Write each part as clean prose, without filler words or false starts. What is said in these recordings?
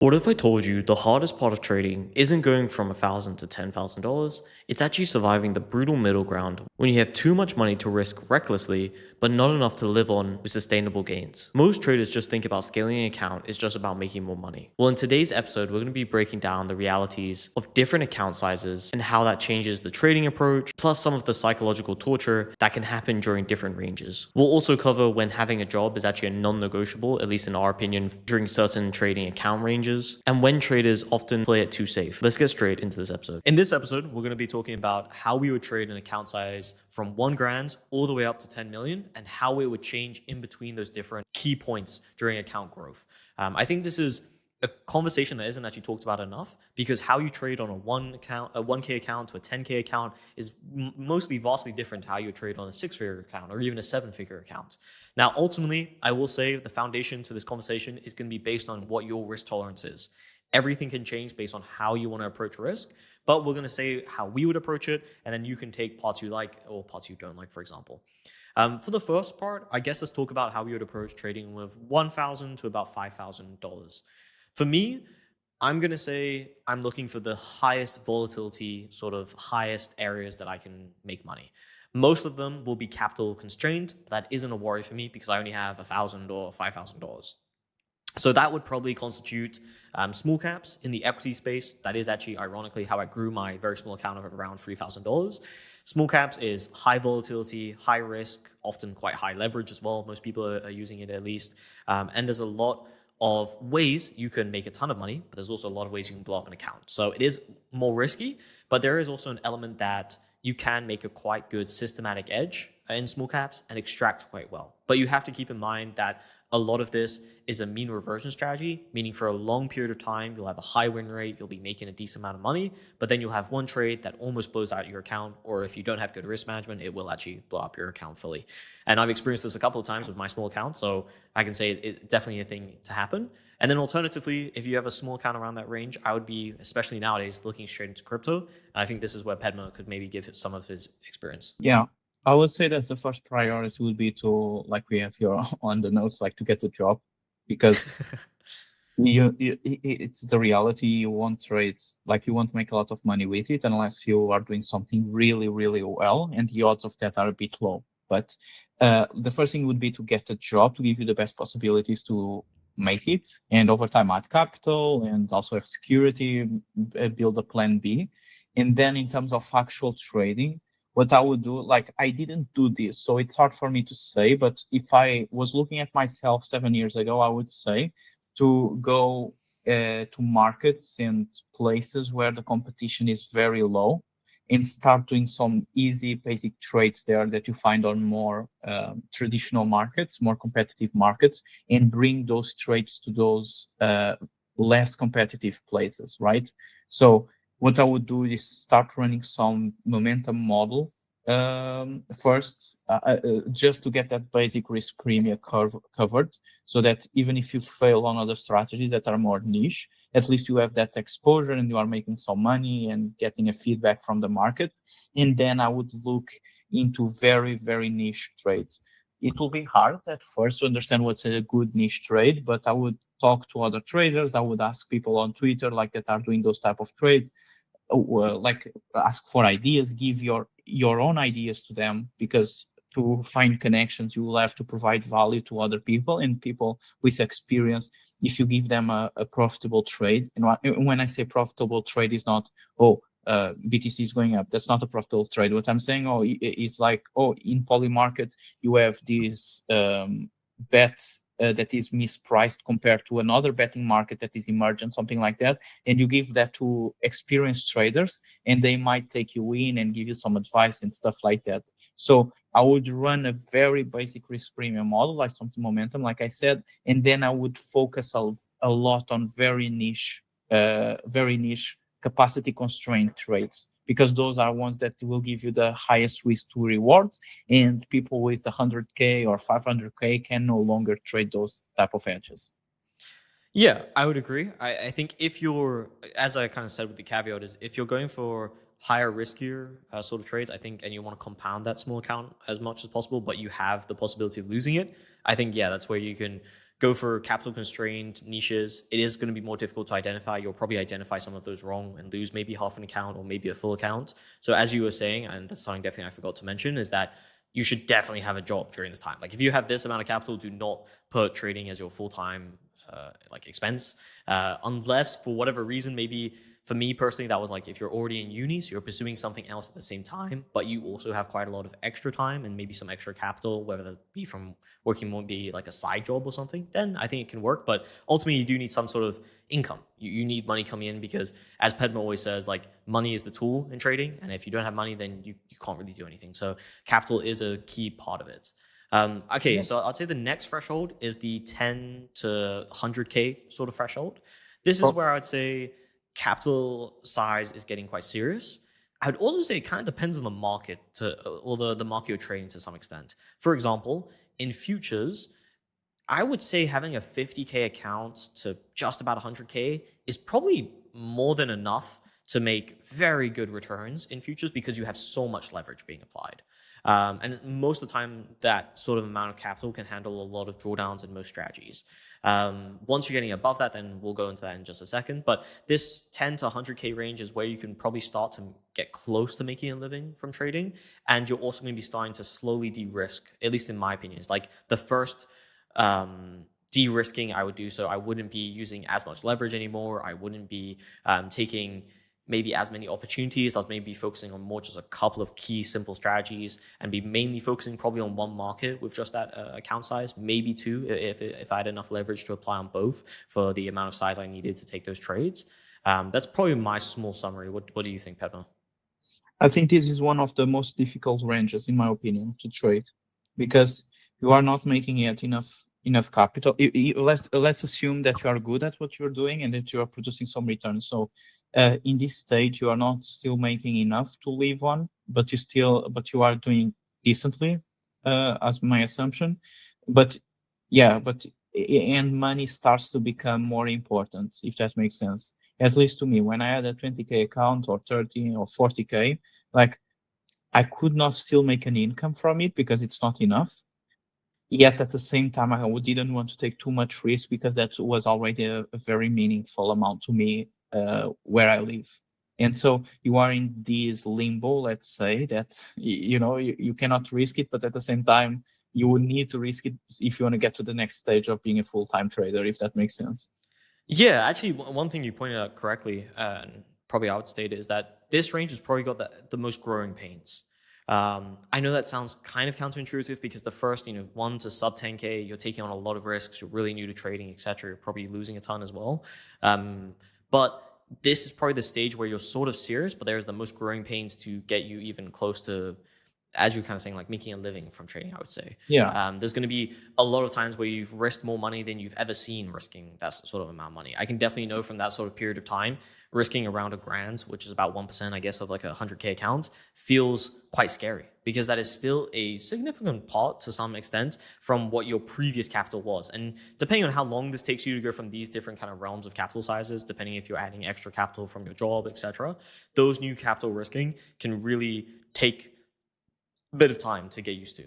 What if I told you the hardest part of trading isn't going from $1,000 to $10,000? It's actually surviving the brutal middle ground when you have too much money to risk recklessly, but not enough to live on with sustainable gains. Most traders just think about scaling an account is just about making more money. Well, in today's episode, we're going to be breaking down the realities of different account sizes and how that changes the trading approach, plus some of the psychological torture that can happen during different ranges. We'll also cover when having a job is actually a non-negotiable, at least in our opinion, during certain trading account ranges, and when traders often play it too safe. Let's get straight into this episode. In this episode, we're going to be talking about how we would trade an account size from 1 grand all the way up to 10 million and how it would change in between those different key points during account growth. I think this is a conversation that isn't actually talked about enough, because how you trade on a 1K account to a 10K account is mostly vastly different to how you trade on a 6-figure account or even a 7-figure account. Now, ultimately, I will say the foundation to this conversation is going to be based on what your risk tolerance is. Everything can change based on how you want to approach risk, but we're going to say how we would approach it, and then you can take parts you like or parts you don't like, for example. For the first part, I guess let's talk about how we would approach trading with $1,000 to about $5,000. For me, I'm going to say I'm looking for the highest volatility, sort of highest areas that I can make money. Most of them will be capital constrained. That isn't a worry for me because I only have $1,000 or $5,000. So that would probably constitute small caps in the equity space. That is actually, ironically, how I grew my very small account of around $3,000. Small caps is high volatility, high risk, often quite high leverage as well. Most people are using it at least. And there's a lot of ways you can make a ton of money, but there's also a lot of ways you can blow up an account. So it is more risky, but there is also an element that you can make a quite good systematic edge in small caps and extract quite well. But you have to keep in mind that a lot of this is a mean reversion strategy, meaning for a long period of time, you'll have a high win rate, you'll be making a decent amount of money, but then you'll have one trade that almost blows out your account, or if you don't have good risk management, it will actually blow up your account fully. And I've experienced this a couple of times with my small account, so I can say it's definitely a thing to happen. And then alternatively, if you have a small account around that range, I would be, especially nowadays, looking straight into crypto. And I think this is where Padma could maybe give some of his experience. Yeah, I would say that the first priority would be to, like we have here on the notes, like to get a job, because it's the reality. You won't trade, like you won't make a lot of money with it unless you are doing something really, really well, and the odds of that are a bit low. But the first thing would be to get a job to give you the best possibilities to make it, and over time add capital and also have security, build a plan B. And then in terms of actual trading, what I would do, like I didn't do this, so it's hard for me to say, but if I was looking at myself 7 years ago, I would say to go to markets and places where the competition is very low and start doing some easy basic trades there that you find on more traditional markets, more competitive markets, and bring those trades to those less competitive places, right? So what I would do is start running some momentum model first, just to get that basic risk premium covered, so that even if you fail on other strategies that are more niche, at least you have that exposure and you are making some money and getting a feedback from the market. And then I would look into very, very niche trades. It will be hard at first to understand what's a good niche trade, but I would talk to other traders. I would ask people on Twitter like that are doing those type of trades, like ask for ideas, give your own ideas to them, because to find connections you will have to provide value to other people and people with experience. If you give them a profitable trade, and when I say profitable trade, is not BTC is going up, that's not a profitable trade. What I'm saying, it's like, in poly market you have this bet that is mispriced compared to another betting market that is emergent, something like that, and you give that to experienced traders and they might take you in and give you some advice and stuff like that. So I would run a very basic risk premium model, like something momentum, like I said, and then I would focus a lot on very niche capacity constrained trades, because those are ones that will give you the highest risk to reward, and people with 100K or 500K can no longer trade those type of hedges. Yeah, I would agree. I think if you're, as I kind of said with the caveat, is if you're going for higher riskier sort of trades, I think, and you want to compound that small account as much as possible, but you have the possibility of losing it, I think, yeah, that's where you can go for capital constrained niches, it is going to be more difficult to identify. You'll probably identify some of those wrong and lose maybe half an account or maybe a full account. So as you were saying, and that's something definitely I forgot to mention, is that you should definitely have a job during this time. Like if you have this amount of capital, do not put trading as your full-time like expense, unless for whatever reason, maybe for me personally, that was like if you're already in uni, so you're pursuing something else at the same time, but you also have quite a lot of extra time and maybe some extra capital, whether that be from working won't be like a side job or something, then I think it can work. But ultimately, you do need some sort of income. You need money coming in because, as Pedma always says, like money is the tool in trading. And if you don't have money, then you can't really do anything. So capital is a key part of it. Okay, Yeah. so I'd say the next threshold is the 10 to 100K sort of threshold. This is Pro- where I'd say capital size is getting quite serious. I would also say it kind of depends on the market or the market you're trading to some extent. For example, in futures, I would say having a 50K account to just about 100K is probably more than enough to make very good returns in futures because you have so much leverage being applied. And most of the time, that sort of amount of capital can handle a lot of drawdowns in most strategies. Once you're getting above that, then we'll go into that in just a second. But this 10 to 100K range is where you can probably start to get close to making a living from trading. And you're also going to be starting to slowly de-risk, at least in my opinion. It's like the first de-risking I would do. So I wouldn't be using as much leverage anymore. I wouldn't be taking maybe as many opportunities. I'll maybe be focusing on more just a couple of key simple strategies and be mainly focusing probably on one market with just that account size, maybe two if I had enough leverage to apply on both for the amount of size I needed to take those trades. That's probably my small summary. What do you think, Pedro? I think this is one of the most difficult ranges, in my opinion, to trade because you are not making yet enough capital. Let's assume that you are good at what you're doing and that you are producing some returns. So in this stage, you are not still making enough to live on, but you are doing decently, as my assumption. But yeah, and money starts to become more important, if that makes sense. At least to me, when I had a 20K account or 30 or 40K, like I could not still make an income from it because it's not enough. Yet at the same time, I didn't want to take too much risk because that was already a very meaningful amount to me where I live. And so you are in this limbo, let's say, that you cannot risk it, but at the same time, you would need to risk it if you want to get to the next stage of being a full-time trader, if that makes sense. Yeah, actually, one thing you pointed out correctly, and probably I would state is that this range has probably got the most growing pains. I know that sounds kind of counterintuitive because the first, 1 to sub 10K, you're taking on a lot of risks, you're really new to trading, etc. You're probably losing a ton as well. But this is probably the stage where you're sort of serious, but there's the most growing pains to get you even close to, as you're kind of saying, like making a living from trading, I would say. Yeah. There's going to be a lot of times where you've risked more money than you've ever seen risking that sort of amount of money. I can definitely know from that sort of period of time, risking around $1,000, which is about 1%, I guess, of like 100K account, feels quite scary because that is still a significant part to some extent from what your previous capital was. And depending on how long this takes you to go from these different kind of realms of capital sizes, depending if you're adding extra capital from your job, etc., those new capital risking can really take a bit of time to get used to.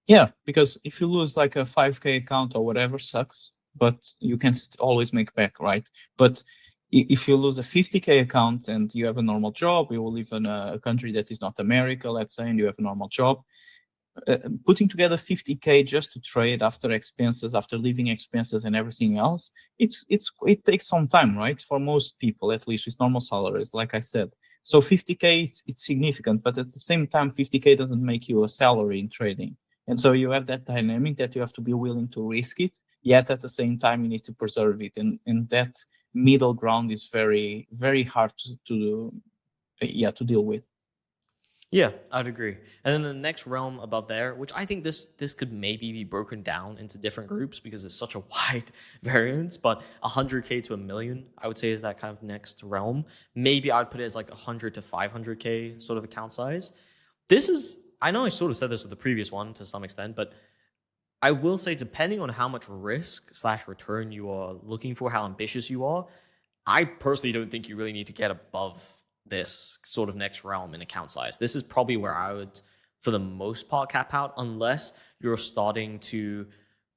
Yeah, because if you lose like a 5K account or whatever, sucks, but you can always make back, right? But if you lose a 50K account and you have a normal job, you will live in a country that is not America, let's say, and you have a normal job, putting together 50K just to trade after expenses, after living expenses and everything else, it takes some time, right? For most people, at least with normal salaries, like I said. So 50K, it's significant, but at the same time, 50K doesn't make you a salary in trading. And so you have that dynamic that you have to be willing to risk it, yet at the same time, you need to preserve it. And that middle ground is very, very hard to deal with. Yeah, I'd agree. And then the next realm above there, which I think this could maybe be broken down into different groups because it's such a wide variance, but 100K to a million, I would say is that kind of next realm. Maybe I'd put it as like 100 to 500K sort of account size. This is, I know I sort of said this with the previous one to some extent, but I will say depending on how much risk slash return you are looking for, how ambitious you are, I personally don't think you really need to get above this sort of next realm in account size. This is probably where I would, for the most part, cap out, unless you're starting to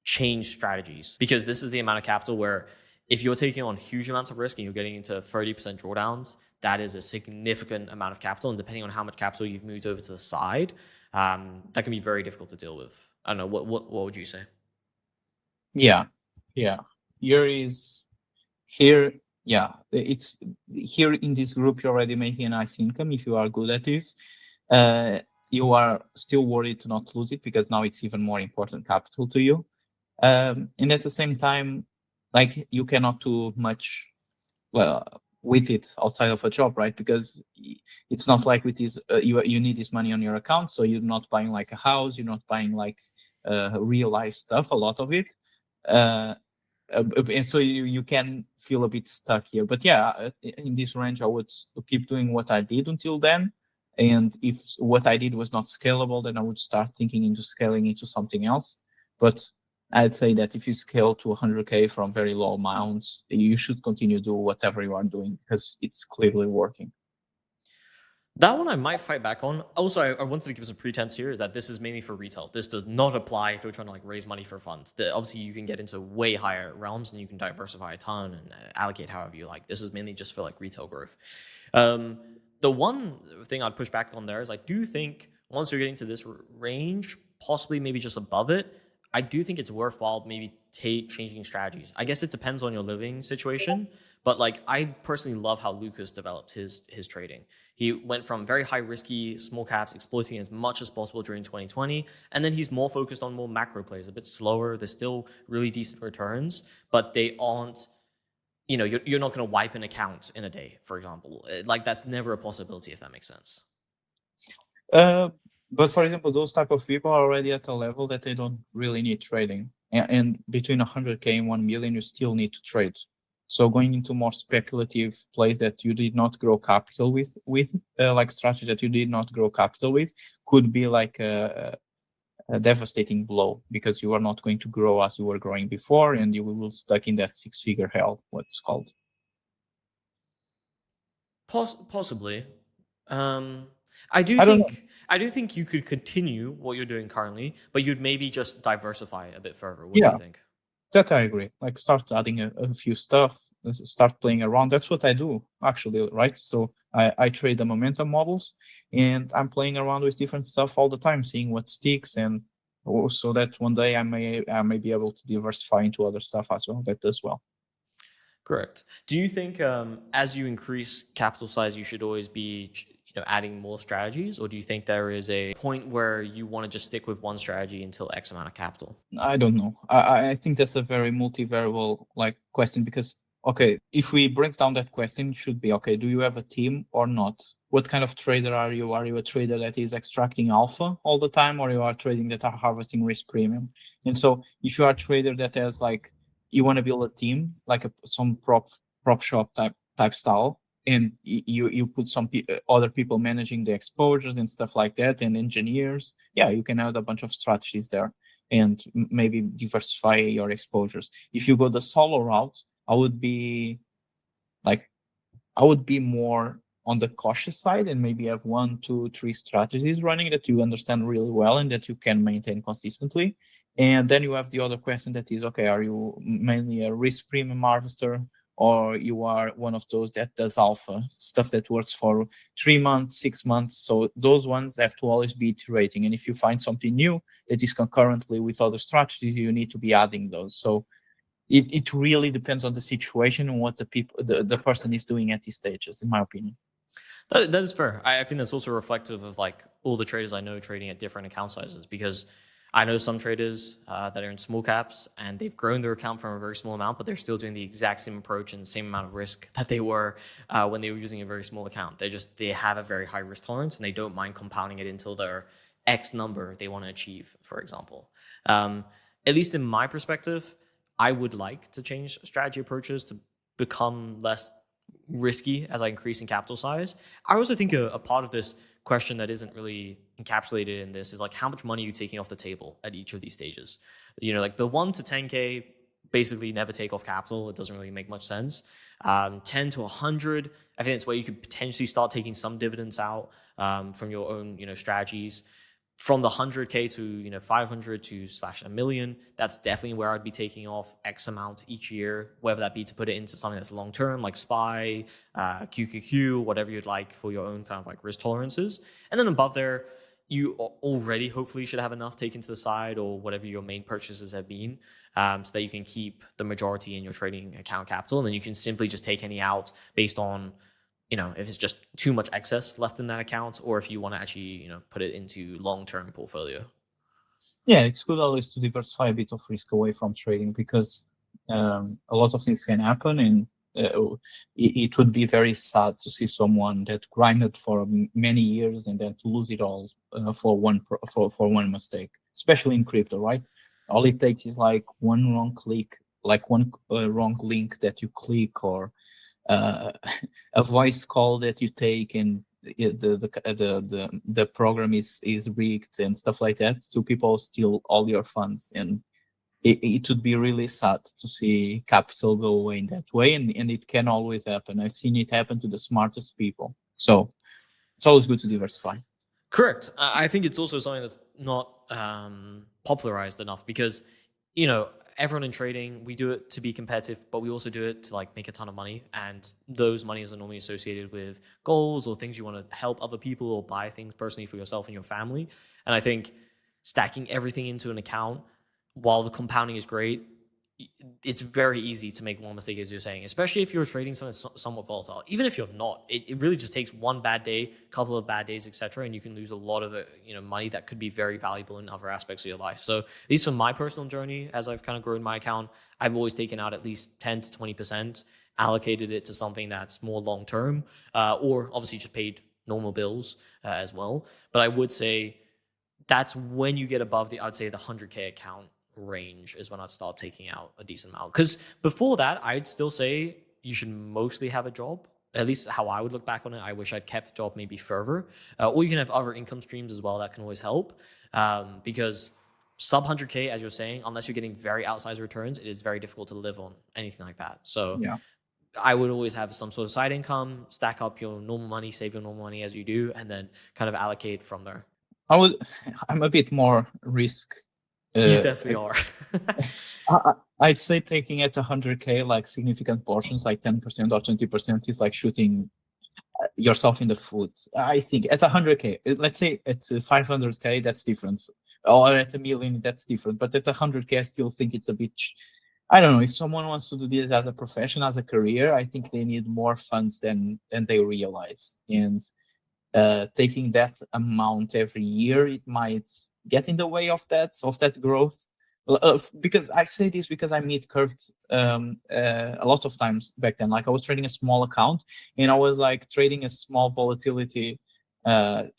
change strategies, because this is the amount of capital where if you're taking on huge amounts of risk and you're getting into 30% drawdowns, that is a significant amount of capital. And depending on how much capital you've moved over to the side, that can be very difficult to deal with. I don't know. What would you say? Yeah, yeah. Here is here. Yeah, it's here in this group. You're already making a nice income if you are good at this. Uh, you are still worried to not lose it because now it's even more important capital to you. And at the same time, like you cannot do much well with it outside of a job, right? Because it's not like with this you need this money on your account, so you're not buying like a house, you're not buying like real life stuff, a lot of it. Uh, and so you can feel a bit stuck here. But yeah, in this range, I would keep doing what I did until then. And if what I did was not scalable, then I would start thinking into scaling into something else. But I'd say that if you scale to 100K from very low amounts, you should continue to do whatever you are doing because it's clearly working. That one I might fight back on. Also, I wanted to give some pretense here is that this is mainly for retail. This does not apply if you're trying to like raise money for funds. Obviously, you can get into way higher realms and you can diversify a ton and allocate however you like. This is mainly just for like retail growth. The one thing I'd push back on there is I do think once you're getting to this range, possibly maybe just above it, I do think it's worthwhile maybe changing strategies. I guess it depends on your living situation, but like I personally love how Lucas developed his trading. He went from very high risky small caps, exploiting as much as possible during 2020, and then he's more focused on more macro plays, a bit slower. They're still really decent returns, but they aren't. You're not going to wipe an account in a day, for example. Like that's never a possibility, if that makes sense. Uh, but for example, those type of people are already at a level that they don't really need trading. And between 100K and 1 million, you still need to trade. So going into more speculative plays that you did not grow capital with like strategy that you did not grow capital with, could be like a devastating blow because you are not going to grow as you were growing before, and you will stuck in that 6-figure hell, what's called. Possibly. Um, I do I don't know. think I do think you could continue what you're doing currently, but you'd maybe just diversify a bit further. What do you Yeah, think? that I agree. Like start adding a few stuff, start playing around. That's what I do actually, right? So I trade the momentum models and I'm playing around with different stuff all the time, seeing what sticks and so that one day I may be able to diversify into other stuff as well. That does well. Correct. Do you think as you increase capital size, you should always be adding more strategies, or do you think there is a point where you want to just stick with one strategy until X amount of capital? I don't know. I think that's a very multivariable like question because okay, if we break down that question, it should be okay, do you have a team or not? What kind of trader are you? Are you a trader that is extracting alpha all the time, or you are trading that are harvesting risk premium? And so if you are a trader that has like you want to build a team, like some prop shop type style, and you put some other people managing the exposures and stuff like that, and engineers, yeah, you can add a bunch of strategies there and maybe diversify your exposures. If you go the solo route, I would be like, I would be more on the cautious side and maybe have 1, 2, 3 strategies running that you understand really well and that you can maintain consistently. And then you have the other question that is, okay, are you mainly a risk premium harvester or you are one of those that does alpha stuff that works for 3 months, 6 months? So those ones have to always be iterating. And if you find something new that is concurrently with other strategies, you need to be adding those. So it really depends on the situation and what the person is doing at these stages, in my opinion. That is fair. I think that's also reflective of like all the traders I know trading at different account sizes, because I know some traders that are in small caps and they've grown their account from a very small amount, but they're still doing the exact same approach and the same amount of risk that they were when they were using a very small account. They have a very high risk tolerance and they don't mind compounding it until their X number they want to achieve, for example. At least in my perspective, I would like to change strategy approaches to become less risky as I increase in capital size. I also think a part of this question that isn't really encapsulated in this is like how much money are you taking off the table at each of these stages? Like the 1 to 10K basically never take off capital. It doesn't really make much sense. 10 to 100, I think it's where you could potentially start taking some dividends out from your own strategies. from the 100K to 500 to slash a million, that's definitely where I'd be taking off X amount each year, whether that be to put it into something that's long term like SPY, QQQ, whatever you'd like for your own kind of like risk tolerances. And then above there, you already hopefully should have enough taken to the side or whatever your main purchases have been, so that you can keep the majority in your trading account capital. And then you can simply just take any out based on if it's just too much excess left in that account, or if you want to actually, put it into long-term portfolio. Yeah, it's good always to diversify a bit of risk away from trading because a lot of things can happen, and it would be very sad to see someone that grinded for many years and then to lose it all for one mistake, especially in crypto, right? All it takes is like one wrong click, like one wrong link that you click, or uh, a voice call that you take, and the program is rigged and stuff like that, so people steal all your funds, and it would be really sad to see capital go away in that way, and it can always happen. I've seen it happen to the smartest people, so it's always good to diversify. Correct. I think it's also something that's not popularized enough because, everyone in trading, we do it to be competitive, but we also do it to like make a ton of money. And those monies are normally associated with goals or things you want to help other people or buy things personally for yourself and your family. And I think stacking everything into an account while the compounding is great, it's very easy to make one mistake, as you're saying, especially if you're trading something that's somewhat volatile. Even if you're not, it really just takes one bad day, couple of bad days, etc., and you can lose a lot of money that could be very valuable in other aspects of your life. So, at least from my personal journey, as I've kind of grown my account, I've always taken out at least 10 to 20%, allocated it to something that's more long term, or obviously just paid normal bills as well. But I would say that's when you get above I'd say the 100K account range is when I'd start taking out a decent amount. Because before that, I'd still say you should mostly have a job. At least how I would look back on it. I wish I'd kept a job maybe further. Or you can have other income streams as well that can always help. Because sub 100K, as you're saying, unless you're getting very outsized returns, it is very difficult to live on anything like that. So Yeah, I would always have some sort of side income, stack up your normal money, save your normal money as you do, and then kind of allocate from there. I'm a bit more risk. You uh, definitely are. I'd say taking at 100K, like significant portions, like 10% or 20%, is like shooting yourself in the foot. I think at 100K, let's say at 500K, that's different, or at a million, that's different. But at 100K, I still think it's a bit. I don't know, if someone wants to do this as a profession, as a career, I think they need more funds than they realize. And taking that amount every year, it might get in the way of that growth. Because I say this because I meet curved a lot of times back then. Like I was trading a small account, and I was like trading a small volatility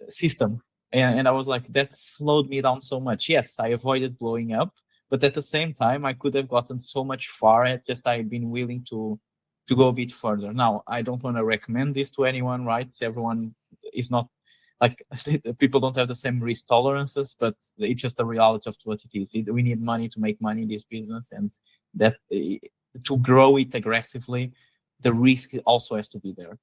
system, and I was like, that slowed me down so much. Yes, I avoided blowing up, but at the same time, I could have gotten so much far had just I've been willing to go a bit further. Now, I don't want to recommend this to anyone, right? Everyone is not like people don't have the same risk tolerances, but it's just a reality of what it is. We need money to make money in this business, and that to grow it aggressively, the risk also has to be there.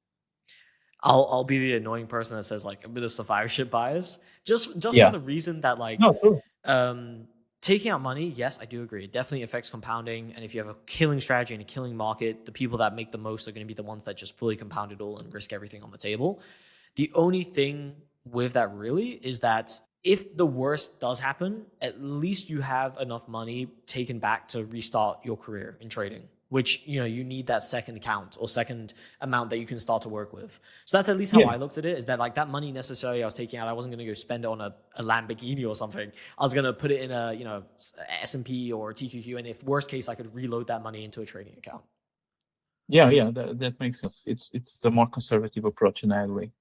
I'll be the annoying person that says like a bit of survivorship bias, just for Yeah. the reason that like No, true. taking out money, yes, I do agree. It definitely affects compounding. And if you have a killing strategy and a killing market, the people that make the most are going to be the ones that just fully compound it all and risk everything on the table. The only thing with that really is that if the worst does happen, at least you have enough money taken back to restart your career in trading, which you need that second account or second amount that you can start to work with. So that's at least how Yeah. I looked at it, is that like that money necessarily I was taking out, I wasn't going to go spend it on a Lamborghini or something. I was going to put it in a S&P or TQQ, and if worst case I could reload that money into a trading account. Yeah, that makes sense. It's the more conservative approach, in that way.